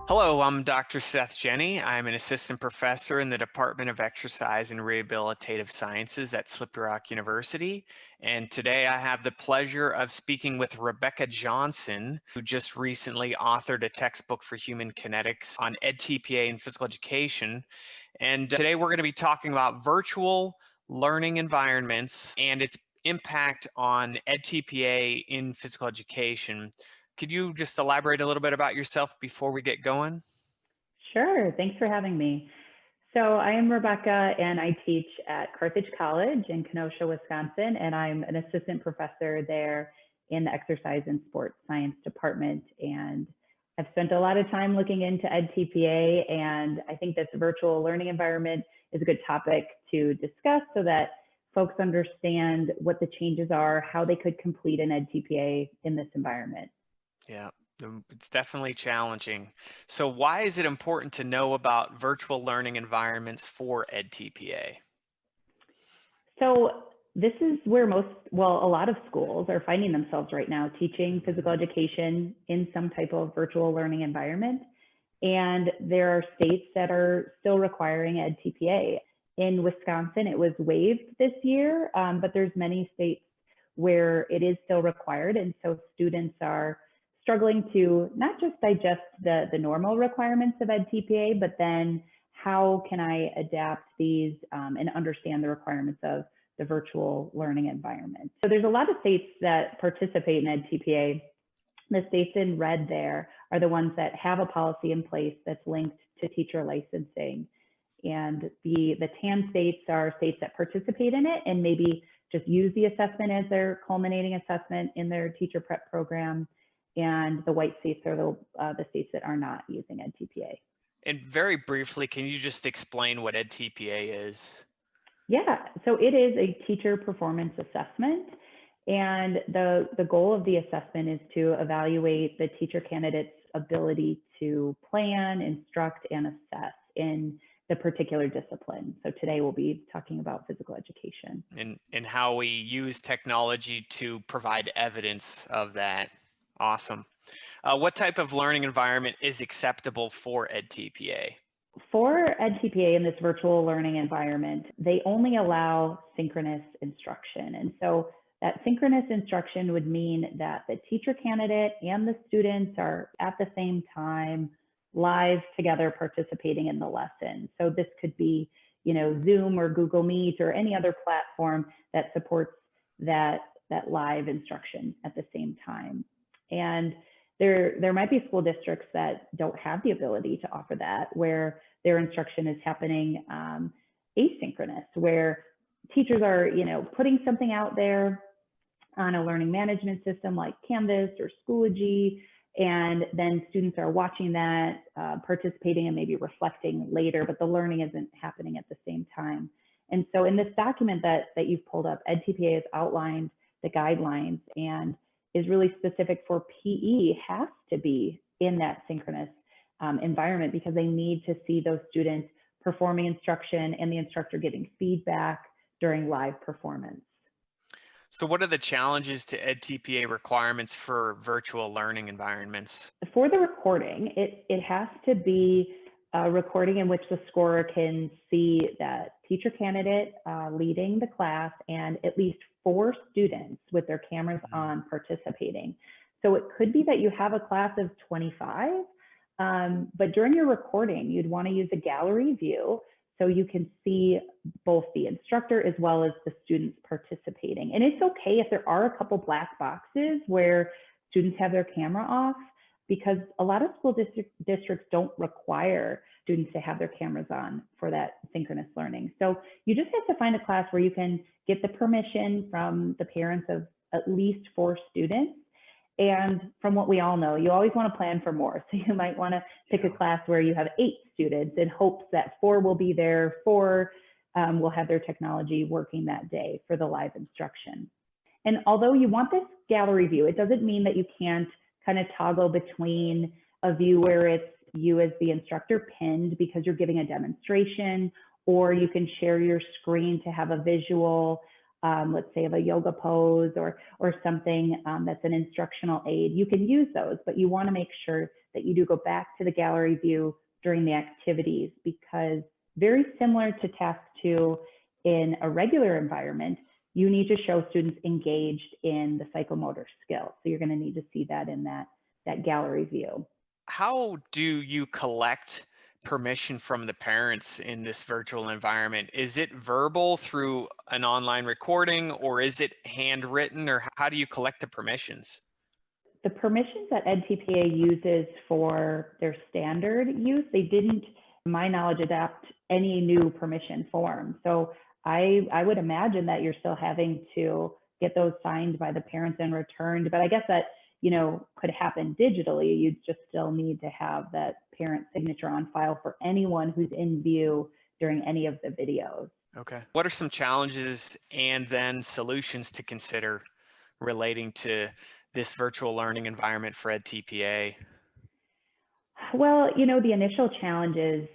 Hello, I'm Dr. Seth Jenny. I'm an assistant professor in the Department of Exercise and Rehabilitative Sciences at Slippery Rock University. And today I have the pleasure of speaking with Rebecca Johnson, who just recently authored a textbook for human kinetics on edTPA in physical education. And today we're going to be talking about virtual learning environments and its impact on edTPA in physical education. Could you just elaborate a little bit about yourself before we get going? Sure. Thanks for having me. So I am Rebecca and I teach at Carthage College in Kenosha, Wisconsin, and I'm an assistant professor there in the exercise and sports science department. And I've spent a lot of time looking into edTPA, and I think this virtual learning environment is a good topic to discuss so that folks understand what the changes are, how they could complete an edTPA in this environment. Yeah, it's definitely challenging. So why is it important to know about virtual learning environments for edTPA? So this is where a lot of schools are finding themselves right now teaching physical education in some type of virtual learning environment. And there are states that are still requiring edTPA. In Wisconsin, it was waived this year, but there's many states where it is still required. And so students are struggling to not just digest the normal requirements of edTPA, but then how can I adapt these and understand the requirements of the virtual learning environment. So there's a lot of states that participate in edTPA. The states in red there are the ones that have a policy in place that's linked to teacher licensing. And the tan states are states that participate in it and maybe just use the assessment as their culminating assessment in their teacher prep program. And the white states are the states that are not using edTPA. And very briefly, can you just explain what edTPA is? Yeah, so it is a teacher performance assessment. And the goal of the assessment is to evaluate the teacher candidate's ability to plan, instruct, and assess in the particular discipline. So today we'll be talking about physical education. And how we use technology to provide evidence of that. Awesome. What type of learning environment is acceptable for edTPA? For edTPA in this virtual learning environment, they only allow synchronous instruction. And so that synchronous instruction would mean that the teacher candidate and the students are at the same time live together participating in the lesson. So this could be, Zoom or Google Meet or any other platform that supports that live instruction at the same time. And there might be school districts that don't have the ability to offer that, where their instruction is happening asynchronous, where teachers are, putting something out there on a learning management system like Canvas or Schoology, and then students are watching that, participating and maybe reflecting later, but the learning isn't happening at the same time. And so in this document that you've pulled up, edTPA has outlined the guidelines and is really specific for PE has to be in that synchronous environment because they need to see those students performing instruction and the instructor giving feedback during live performance. So what are the challenges to edTPA requirements for virtual learning environments? For the recording, it has to be a recording in which the scorer can see that teacher candidate leading the class and at least 4 students with their cameras on participating. So it could be that you have a class of 25, but during your recording, you'd want to use a gallery view so you can see both the instructor as well as the students participating. And it's okay if there are a couple black boxes where students have their camera off, because a lot of school districts don't require students to have their cameras on for that synchronous learning. So you just have to find a class where you can get the permission from the parents of at least 4 students. And from what we all know, you always want to plan for more. So you might want to pick a class where you have 8 students in hopes that 4 will be there, 4 will have their technology working that day for the live instruction. And although you want this gallery view, it doesn't mean that you can't kind of toggle between a view where it's you as the instructor pinned because you're giving a demonstration, or you can share your screen to have a visual let's say of a yoga pose or something that's an instructional aid, you can use those, but you want to make sure that you do go back to the gallery view during the activities, because very similar to task 2 in a regular environment, you need to show students engaged in the psychomotor skills. So you're going to need to see that in that gallery view. How do you collect permission from the parents in this virtual environment? Is it verbal through an online recording, or is it handwritten, or how do you collect the permissions? The permissions that edTPA uses for their standard use, they didn't, to my knowledge, adapt any new permission form. So I would imagine that you're still having to get those signed by the parents and returned, but I guess that, could happen digitally. You'd just still need to have that parent signature on file for anyone who's in view during any of the videos. Okay. What are some challenges and then solutions to consider relating to this virtual learning environment for edTPA? Well, the initial challenge is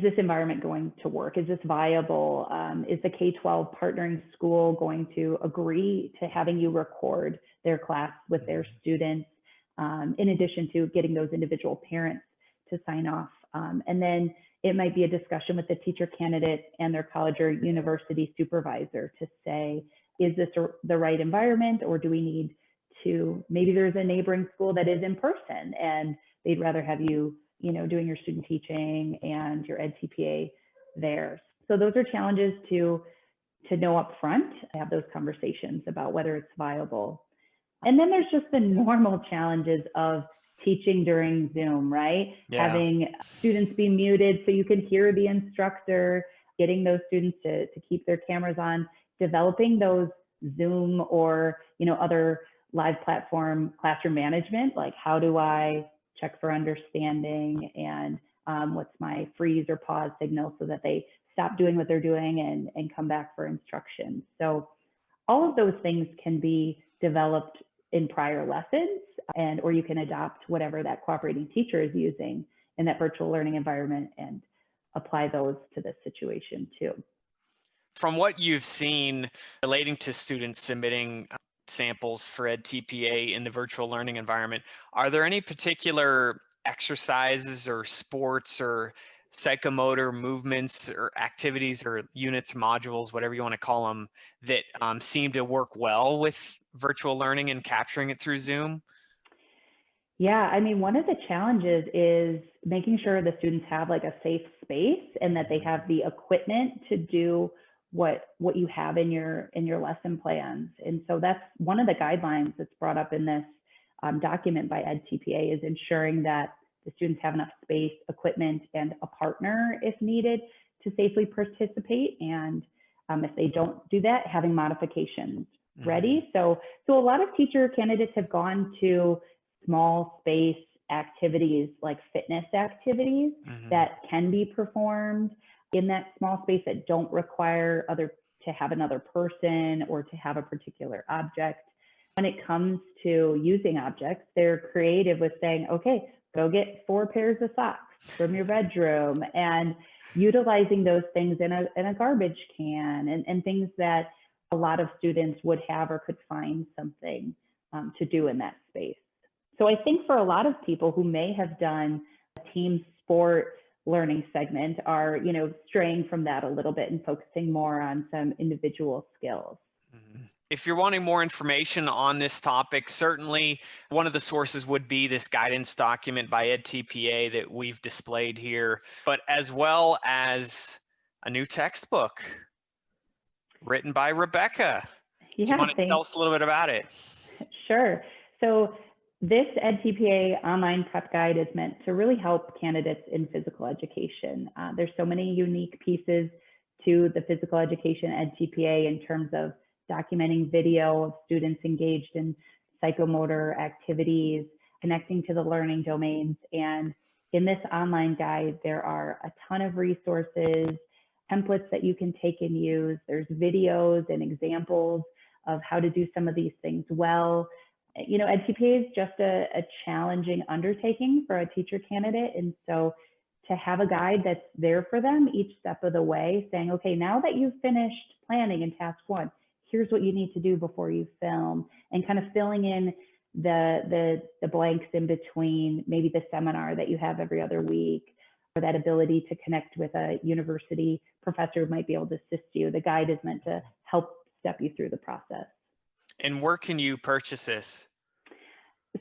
this environment going to work? Is this viable? Is the K-12 partnering school going to agree to having you record their class with their students, in addition to getting those individual parents to sign off? And then it might be a discussion with the teacher candidate and their college or university supervisor to say, is this the right environment, or do we need to, maybe there's a neighboring school that is in person and they'd rather have you, doing your student teaching and your edTPA there. So those are challenges to know up front, have those conversations about whether it's viable. And then there's just the normal challenges of teaching during Zoom, right? Yeah. Having students be muted so you can hear the instructor, getting those students to keep their cameras on, developing those Zoom or, other live platform classroom management, like how do I check for understanding and what's my freeze or pause signal so that they stop doing what they're doing and come back for instructions. So all of those things can be developed in prior lessons, or you can adopt whatever that cooperating teacher is using in that virtual learning environment and apply those to this situation too. From what you've seen relating to students submitting samples for edTPA in the virtual learning environment, are there any particular exercises or sports or psychomotor movements or activities or units, modules, whatever you want to call them, that seem to work well with virtual learning and capturing it through Zoom? Yeah, I mean, one of the challenges is making sure the students have like a safe space and that they have the equipment to do what you have in your lesson plans. And so that's one of the guidelines that's brought up in this document by edTPA, is ensuring that the students have enough space, equipment, and a partner if needed to safely participate. And if they don't do that, having modifications ready. So a lot of teacher candidates have gone to small space activities like fitness activities that can be performed in that small space that don't require to have another person or to have a particular object. When it comes to using objects, they're creative with saying, okay, go get 4 pairs of socks from your bedroom, and utilizing those things in a garbage can and things that a lot of students would have or could find something to do in that space. So I think for a lot of people who may have done a team sport learning segment are, straying from that a little bit and focusing more on some individual skills. If you're wanting more information on this topic, certainly one of the sources would be this guidance document by edTPA that we've displayed here, but as well as a new textbook written by Rebecca. Do you want to tell us a little bit about it? Sure. So this edTPA online prep guide is meant to really help candidates in physical education. There's so many unique pieces to the physical education edTPA in terms of documenting video of students engaged in psychomotor activities, connecting to the learning domains. And in this online guide, there are a ton of resources, templates that you can take and use. There's videos and examples of how to do some of these things well. edTPA is just a challenging undertaking for a teacher candidate. And so to have a guide that's there for them each step of the way, saying, okay, now that you've finished planning in task 1, here's what you need to do before you film, and kind of filling in the blanks in between, maybe the seminar that you have every other week, or that ability to connect with a university professor who might be able to assist you. The guide is meant to help step you through the process. And where can you purchase this?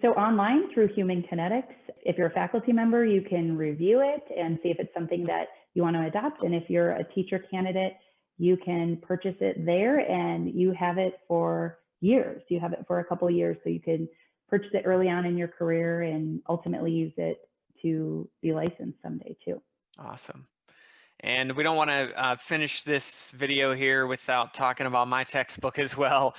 So online through Human Kinetics, if you're a faculty member, you can review it and see if it's something that you want to adopt. And if you're a teacher candidate, you can purchase it there and you have it for years. You have it for a couple of years, so you can purchase it early on in your career and ultimately use it to be licensed someday too. Awesome. And we don't want to finish this video here without talking about my textbook as well.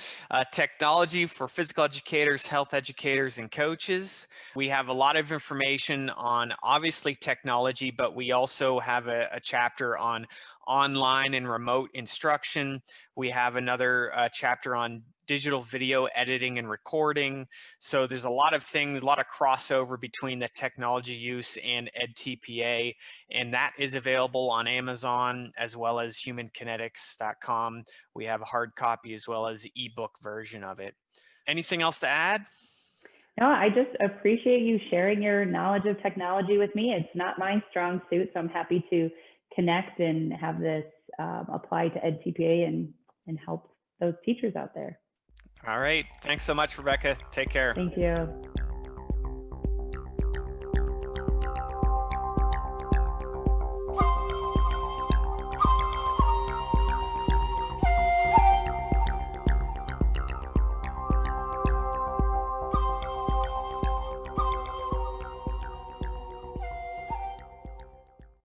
Technology for Physical Educators, Health Educators, and Coaches. We have a lot of information on obviously technology, but we also have a chapter on online and remote instruction. We have another chapter on digital video editing and recording. So there's a lot of things, a lot of crossover between the technology use and edTPA, and that is available on Amazon as well as humankinetics.com. We have a hard copy as well as the ebook version of it. Anything else to add? No, I just appreciate you sharing your knowledge of technology with me. It's not my strong suit, so I'm happy to connect and have this apply to edTPA and help those teachers out there. All right. Thanks so much, Rebecca. Take care. Thank you.